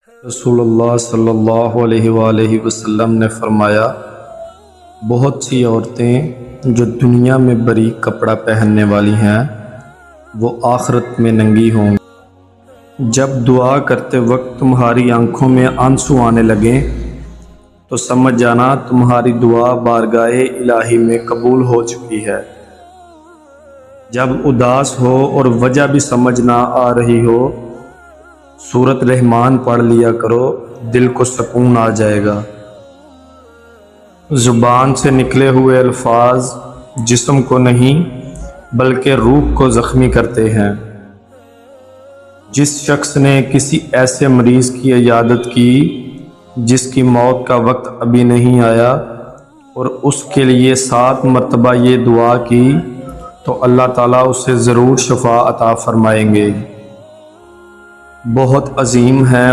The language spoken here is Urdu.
رسول اللہ صلی اللہ علیہ وآلہ وسلم نے فرمایا، بہت سی عورتیں جو دنیا میں باریک کپڑا پہننے والی ہیں وہ آخرت میں ننگی ہوں گی۔ جب دعا کرتے وقت تمہاری آنکھوں میں آنسو آنے لگیں تو سمجھ جانا تمہاری دعا بارگاہ الہی میں قبول ہو چکی ہے۔ جب اداس ہو اور وجہ بھی سمجھ نہ آ رہی ہو، سورۃ رحمان پڑھ لیا کرو، دل کو سکون آ جائے گا۔ زبان سے نکلے ہوئے الفاظ جسم کو نہیں بلکہ روح کو زخمی کرتے ہیں۔ جس شخص نے کسی ایسے مریض کی عیادت کی جس کی موت کا وقت ابھی نہیں آیا اور اس کے لیے 7 مرتبہ یہ دعا کی تو اللہ تعالیٰ اسے ضرور شفا عطا فرمائیں گے۔ بہت عظیم ہے